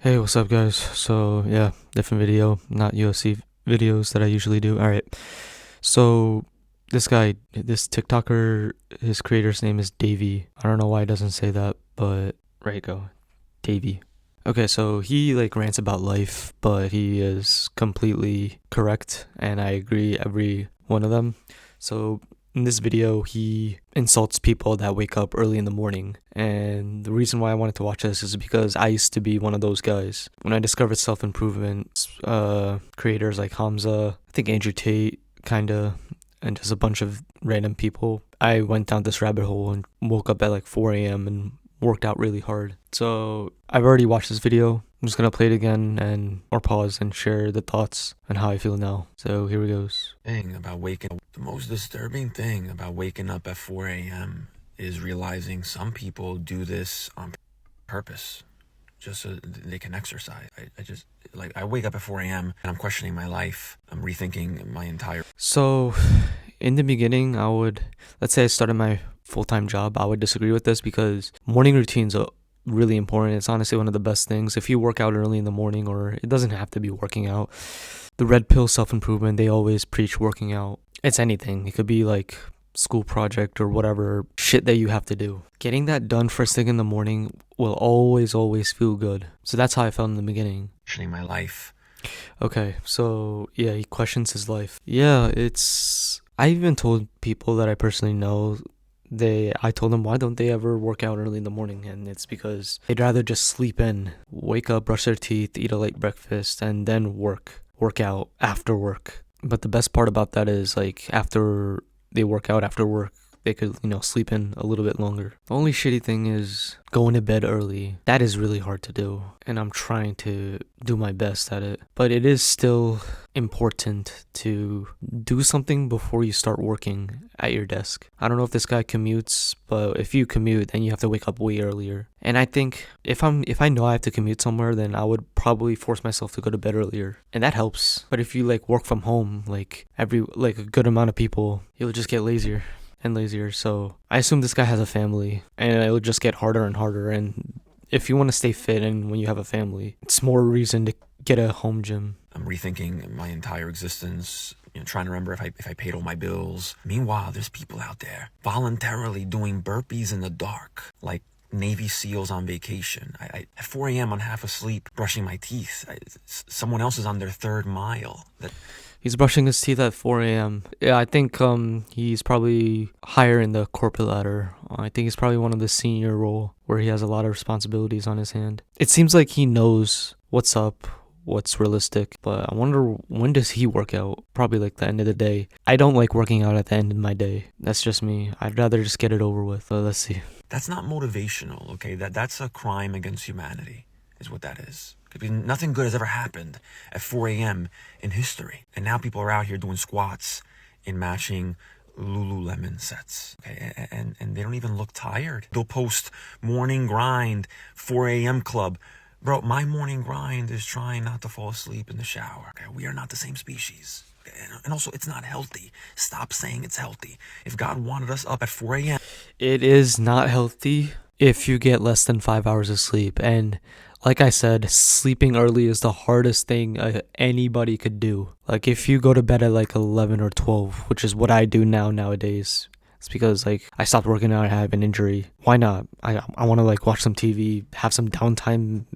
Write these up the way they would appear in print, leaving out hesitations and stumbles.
Hey, what's up, guys? So, yeah, different video, not UFC videos that I usually do. All right. So, this guy, this TikToker, his creator's name is Davey. I don't know why it doesn't say that, but right you go, Davey. Okay, so he like rants about life, but he is completely correct, and I agree every one of them. So in this video, he insults people that wake up early in the morning. And the reason why I wanted to watch this is because I used to be one of those guys. When I discovered self-improvement creators like Hamza, I think Andrew Tate, kinda, and just a bunch of random people, I went down this rabbit hole and woke up at like 4 a.m. and worked out really hard. So I've already watched this video. I'm just gonna play it again and or pause and share the thoughts and how I feel now. So here it goes. The most disturbing thing about waking up at 4 a.m. is realizing some people do this on purpose, just so they can exercise. I wake up at 4 a.m. and I'm questioning my life. I'm rethinking my entire. So in the beginning, let's say I started my full-time job, I would disagree with this because morning routines are really important. It's honestly one of the best things. If you work out early in the morning, or it doesn't have to be working out, the red pill self-improvement, they always preach working out. It's anything. It could be like school project or whatever shit that you have to do. Getting that done first thing in the morning will always feel good. So that's how I felt in the beginning. Questioning my life. Okay, so yeah, he questions his life. Yeah, I even told people that I personally know, I told them, why don't they ever work out early in the morning? And it's because they'd rather just sleep in, wake up, brush their teeth, eat a late breakfast, and then work out after work. But the best part about that is, like, after they work out after work, they could, sleep in a little bit longer. The only shitty thing is going to bed early. That is really hard to do, and I'm trying to do my best at it. But it is still important to do something before you start working at your desk. I don't know if this guy commutes, but if you commute, then you have to wake up way earlier. And I think if I know I have to commute somewhere, then I would probably force myself to go to bed earlier, and that helps. But if you like work from home, like a good amount of people, you'll just get lazier and lazier. So I assume this guy has a family, and it'll just get harder and harder. And if you want to stay fit, and when you have a family, it's more reason to get a home gym. I'm rethinking my entire existence, trying to remember if I paid all my bills. Meanwhile, there's people out there voluntarily doing burpees in the dark, like Navy SEALs on vacation. At 4 a.m. I'm half asleep, brushing my teeth. Someone else is on their third mile. He's brushing his teeth at 4 a.m. Yeah, I think he's probably higher in the corporate ladder. I think he's probably one of the senior role where he has a lot of responsibilities on his hand. It seems like he knows what's up, what's realistic, but I wonder, when does he work out? Probably like the end of the day. I don't like working out at the end of my day. That's just me. I'd rather just get it over with. But let's see. That's not motivational, okay? That's a crime against humanity, is what that is. Because nothing good has ever happened at 4 a.m. in history. And now people are out here doing squats in matching Lululemon sets. Okay, and they don't even look tired. They'll post morning grind, 4 a.m. club. Bro, my morning grind is trying not to fall asleep in the shower. Okay, we are not the same species. Okay? And also, it's not healthy. Stop saying it's healthy. If God wanted us up at 4 a.m. It is not healthy if you get less than 5 hours of sleep. And like I said, sleeping early is the hardest thing anybody could do. Like if you go to bed at like 11 or 12, which is what I do nowadays. It's because like I stopped working out, I have an injury. Why not? I want to like watch some TV, have some downtime,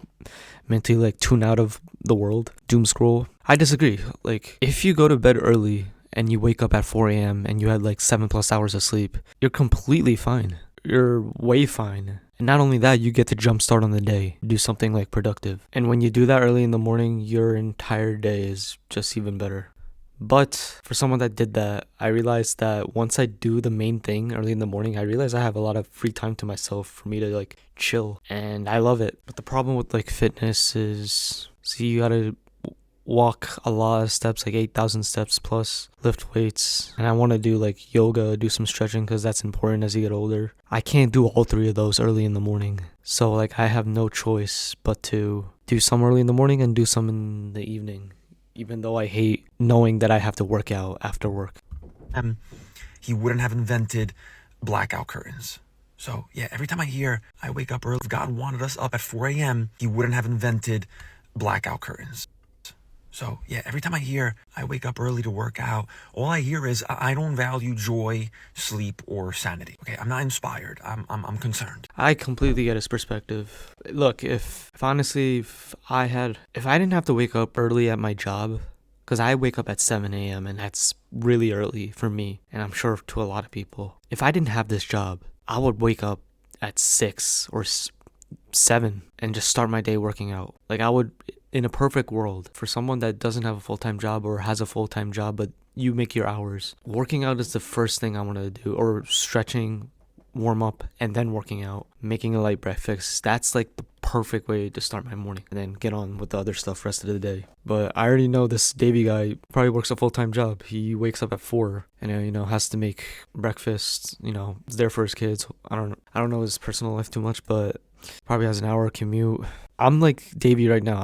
mentally like tune out of the world, doom scroll. I disagree. Like if you go to bed early and you wake up at 4 a.m. and you had like 7+ hours of sleep, you're completely fine. You're way fine. And not only that, you get to jumpstart on the day, do something like productive. And when you do that early in the morning, your entire day is just even better. But for someone that did that, I realized that once I do the main thing early in the morning, I realize I have a lot of free time to myself for me to like chill. And I love it. But the problem with like fitness is, see, you gotta walk a lot of steps, like 8,000 steps plus, lift weights, and I want to do like yoga, do some stretching because that's important as you get older. I can't do all three of those early in the morning, so like I have no choice but to do some early in the morning and do some in the evening, even though I hate knowing that I have to work out after work. He wouldn't have invented blackout curtains. So, yeah, every time I hear I wake up early, if God wanted us up at 4 a.m., he wouldn't have invented blackout curtains. So, yeah, every time I hear I wake up early to work out, all I hear is I don't value joy, sleep, or sanity. Okay, I'm not inspired. I'm concerned. I completely get his perspective. Look, if honestly, if I didn't have to wake up early at my job, because I wake up at 7 a.m. and that's really early for me, and I'm sure to a lot of people. If I didn't have this job, I would wake up at 6 or 7 and just start my day working out. Like I would, in a perfect world, for someone that doesn't have a full-time job or has a full-time job, but you make your hours, working out is the first thing I want to do, or stretching, warm up, and then working out, making a light breakfast. That's like the perfect way to start my morning, and then get on with the other stuff rest of the day. But I already know this Davey guy probably works a full-time job. He wakes up at 4 and has to make breakfast, is there for his kids. I don't know his personal life too much, but probably has an hour commute. I'm like Davey right now.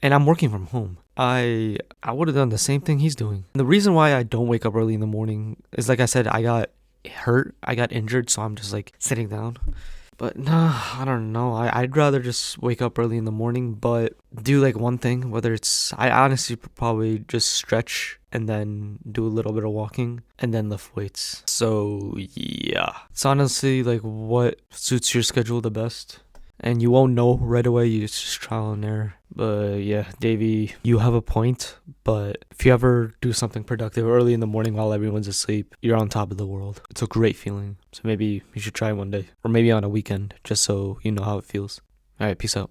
I'm working from home. I would have done the same thing he's doing. And the reason why I don't wake up early in the morning is, like I said, I got hurt. I got injured, so I'm just like sitting down. But nah, I don't know. I'd rather just wake up early in the morning, but do like one thing, whether I honestly probably just stretch and then do a little bit of walking and then lift weights. So yeah, it's honestly like what suits your schedule the best. And you won't know right away, you just trial and error. But yeah, Davey, you have a point. But if you ever do something productive early in the morning while everyone's asleep, you're on top of the world. It's a great feeling. So maybe you should try one day. Or maybe on a weekend, just so you know how it feels. Alright, peace out.